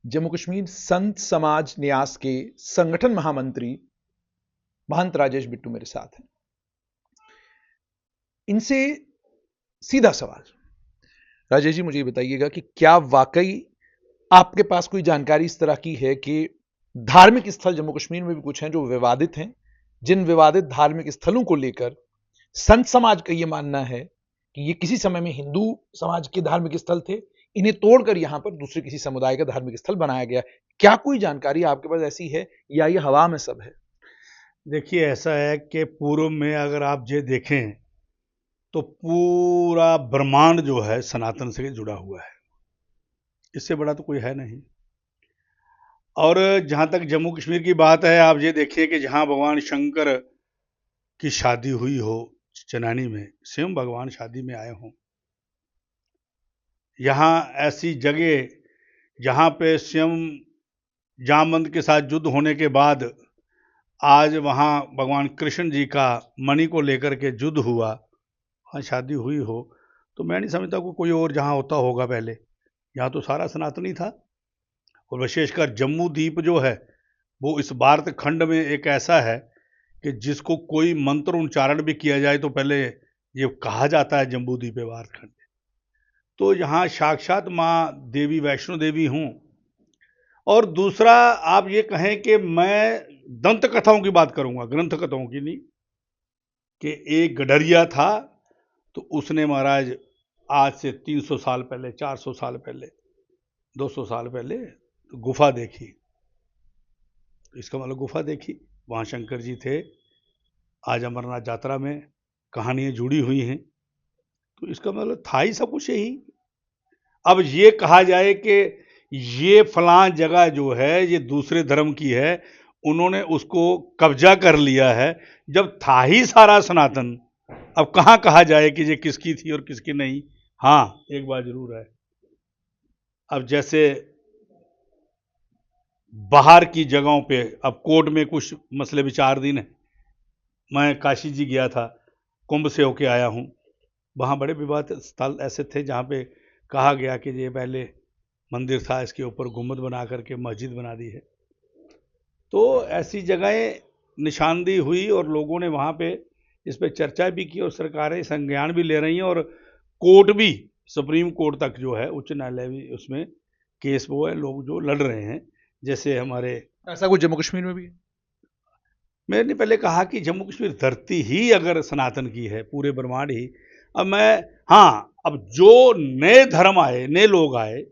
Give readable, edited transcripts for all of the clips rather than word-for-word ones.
जम्मू कश्मीर संत समाज न्यास के संगठन महामंत्री महंत राजेश बिट्टू मेरे साथ हैं। इनसे सीधा सवाल, राजेश जी मुझे ये बताइएगा कि क्या वाकई आपके पास कोई जानकारी इस तरह की है कि धार्मिक स्थल जम्मू कश्मीर में भी कुछ हैं जो विवादित हैं, जिन विवादित धार्मिक स्थलों को लेकर संत समाज का यह मानना है कि ये किसी समय में हिंदू समाज के धार्मिक स्थल थे, इन्हें तोड़कर यहां पर दूसरे किसी समुदाय का धार्मिक स्थल बनाया गया? क्या कोई जानकारी आपके पास ऐसी है या ये हवा में सब है? देखिए, ऐसा है कि पूर्व में अगर आप ये देखें तो पूरा ब्रह्मांड जो है सनातन से जुड़ा हुआ है। इससे बड़ा तो कोई है नहीं। और जहाँ तक जम्मू कश्मीर की बात है, आप ये देखिए कि जहाँ भगवान शंकर की शादी हुई हो चनानी में, स्वयं भगवान शादी में आए हों, यहाँ ऐसी जगह जहाँ पे स्वयं जामवंत के साथ युद्ध होने के बाद आज वहाँ भगवान कृष्ण जी का मणि को लेकर के युद्ध हुआ, वहाँ शादी हुई हो, तो मैं नहीं समझता कोई और जहाँ होता होगा पहले। यहाँ तो सारा सनातनी था। और विशेषकर जम्मू द्वीप जो है वो इस भारत खंड में एक ऐसा है कि जिसको कोई मंत्र उच्चारण भी किया जाए तो पहले ये कहा जाता है जम्बू द्वीप भारत खंड। तो यहाँ साक्षात माँ देवी वैष्णो देवी हूँ। और दूसरा, आप ये कहें कि मैं दंत कथाओं की बात करूंगा, ग्रंथ कथाओं की नहीं, कि एक गडरिया था तो उसने महाराज आज से 300 साल पहले, 400 साल पहले, 200 साल पहले तो गुफा देखी। तो इसका मतलब गुफा देखी, वहाँ शंकर जी थे। आज अमरनाथ यात्रा में कहानियाँ जुड़ी हुई हैं, तो इसका मतलब था ही सब कुछ यही। अब ये कहा जाए कि ये फलां जगह जो है ये दूसरे धर्म की है, उन्होंने उसको कब्जा कर लिया है, जब था ही सारा सनातन, अब कहाँ कहा जाए कि ये किसकी थी और किसकी नहीं। हाँ, एक बात जरूर है, अब जैसे बाहर की जगहों पे अब कोर्ट में कुछ मसले विचाराधीन है। मैं काशी जी गया था, कुंभ से होके आया हूँ, वहाँ बड़े विवाद स्थल ऐसे थे जहाँ पे कहा गया कि ये पहले मंदिर था, इसके ऊपर गुम्बद बना करके मस्जिद बना दी है। तो ऐसी जगहें निशानदेही हुई और लोगों ने वहाँ पे इस पे चर्चा भी की और सरकारें संज्ञान भी ले रही हैं, और कोर्ट भी, सुप्रीम कोर्ट तक जो है, उच्च न्यायालय भी उसमें केस वो है, लोग जो लड़ रहे हैं। जैसे हमारे, ऐसा कुछ जम्मू कश्मीर में भी है? मैंने पहले कहा कि जम्मू कश्मीर धरती ही अगर सनातन की है, पूरे ब्रह्मांड ही। अब मैं, हाँ, अब जो नए धर्म आए, नए लोग आए,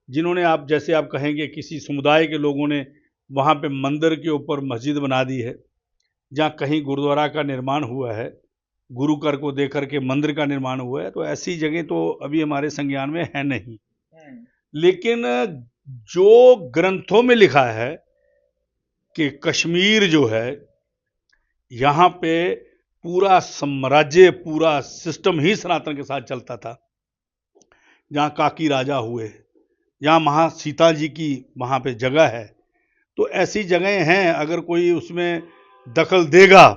जिन्होंने, आप जैसे आप कहेंगे किसी समुदाय के लोगों ने वहाँ पे मंदिर के ऊपर मस्जिद बना दी है, जहाँ कहीं गुरुद्वारा का निर्माण हुआ है, गुरु कर को दे करके मंदिर का निर्माण हुआ है, तो ऐसी जगह तो अभी हमारे संज्ञान में है नहीं। लेकिन जो ग्रंथों में लिखा है कि कश्मीर जो है, यहाँ पे पूरा साम्राज्य, पूरा सिस्टम ही सनातन के साथ चलता था। जहाँ काकी राजा हुए, जहाँ महा सीता जी की वहाँ पे जगह है, तो ऐसी जगहें हैं, अगर कोई उसमें दखल देगा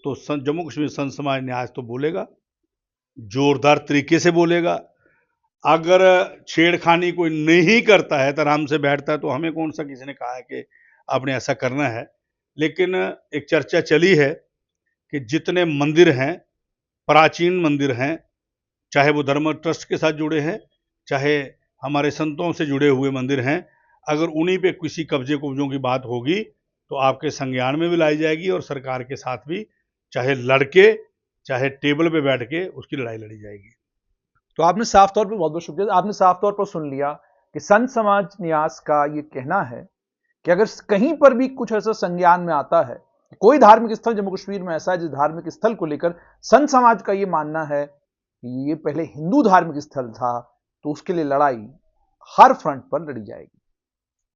तो जम्मू कश्मीर संत समाज न्यास तो बोलेगा, जोरदार तरीके से बोलेगा। अगर छेड़खानी कोई नहीं करता है तो आराम से बैठता है, तो हमें कौन सा किसी ने कहा है कि आपने ऐसा करना है। लेकिन एक चर्चा चली है कि जितने मंदिर हैं, प्राचीन मंदिर हैं, चाहे वो धर्म ट्रस्ट के साथ जुड़े हैं, चाहे हमारे संतों से जुड़े हुए मंदिर हैं, अगर उन्हीं पे किसी कब्जे कुब्जों की बात होगी तो आपके संज्ञान में भी लाई जाएगी और सरकार के साथ भी, चाहे लड़के, चाहे टेबल पे बैठ के उसकी लड़ाई लड़ी जाएगी। तो आपने साफ तौर पर, बहुत बहुत शुक्रिया, आपने साफ तौर पर सुन लिया कि संत समाज न्यास का यह कहना है कि अगर कहीं पर भी कुछ ऐसा संज्ञान में आता है, कोई धार्मिक स्थल जम्मू कश्मीर में ऐसा है जिस धार्मिक स्थल को लेकर संत समाज का यह मानना है कि ये पहले हिंदू धार्मिक स्थल था, तो उसके लिए लड़ाई हर फ्रंट पर लड़ी जाएगी।